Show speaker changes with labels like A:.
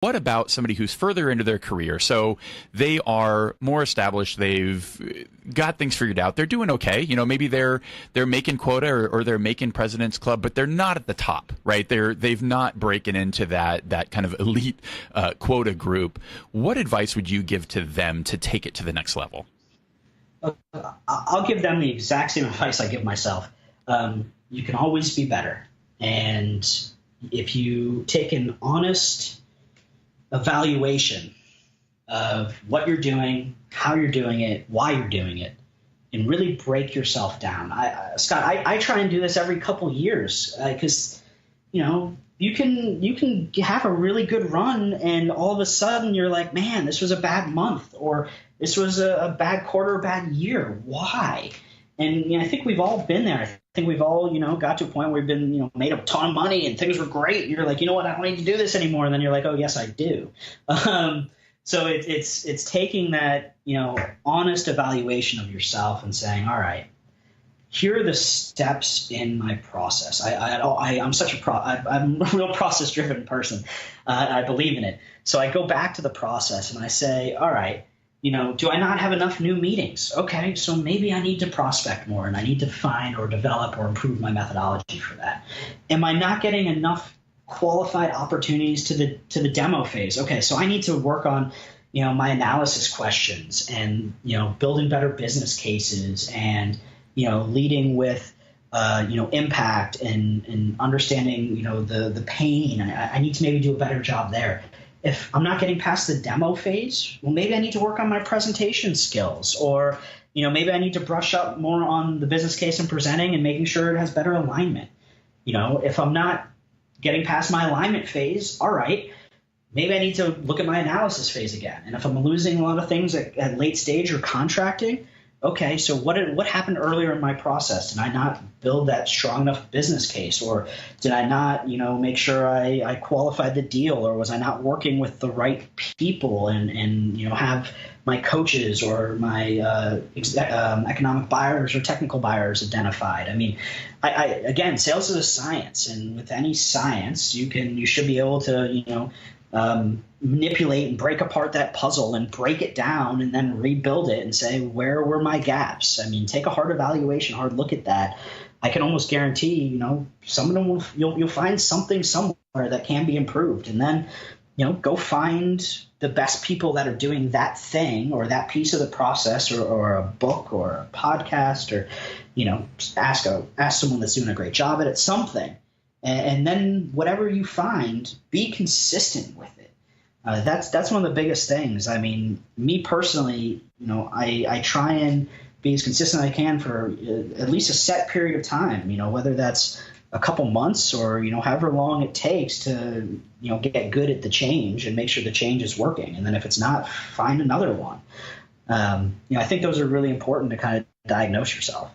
A: What about somebody who's further into their career? So they are more established. They've got things figured out. They're doing okay. Maybe they're making quota or they're making President's Club, but they're not at the top, right? They've not breaking into that kind of elite quota group. What advice would you give to them to take it to the next level?
B: I'll give them the exact same advice I give myself. You can always be better. And if you take an honest evaluation of what you're doing, how you're doing it, why you're doing it, and really break yourself down. Scott, I try and do this every couple years because, you can have a really good run and all of a sudden you're like, man, this was a bad month or this was a bad quarter, a bad year. Why? And I think we've all been there. I think we've all, got to a point where we've been, made a ton of money and things were great. You're like, you know what? I don't need to do this anymore. And then you're like, oh, yes, I do. So it's taking that, honest evaluation of yourself and saying, all right, here are the steps in my process. I'm I'm a real process driven person. I believe in it. So I go back to the process and I say, all right, do I not have enough new meetings? Okay, so maybe I need to prospect more and I need to find or develop or improve my methodology for that. Am I not getting enough qualified opportunities to the demo phase? Okay, so I need to work on, my analysis questions and, building better business cases and, leading with, impact and understanding, the pain. I need to maybe do a better job there. If I'm not getting past the demo phase, well, maybe I need to work on my presentation skills or, maybe I need to brush up more on the business case and presenting and making sure it has better alignment. If I'm not getting past my alignment phase, all right, maybe I need to look at my analysis phase again. And if I'm losing a lot of things at late stage or contracting, okay, so what happened earlier in my process? Did I not build that strong enough business case, or did I not, make sure I qualified the deal, or was I not working with the right people and have my coaches or my economic buyers or technical buyers identified? I mean, again, sales is a science, and with any science, you should be able to, manipulate and break apart that puzzle and break it down and then rebuild it and say, where were my gaps? I mean, take a hard evaluation, hard look at that. I can almost guarantee, some of them you'll find something somewhere that can be improved. And then, go find the best people that are doing that thing or that piece of the process or a book or a podcast or, just ask someone that's doing a great job at it, something. And then whatever you find, be consistent with it. That's one of the biggest things. I mean, me personally, I try and be as consistent as I can for at least a set period of time, whether that's a couple months or, however long it takes to, get good at the change and make sure the change is working. And then if it's not, find another one. I think those are really important to kind of diagnose yourself.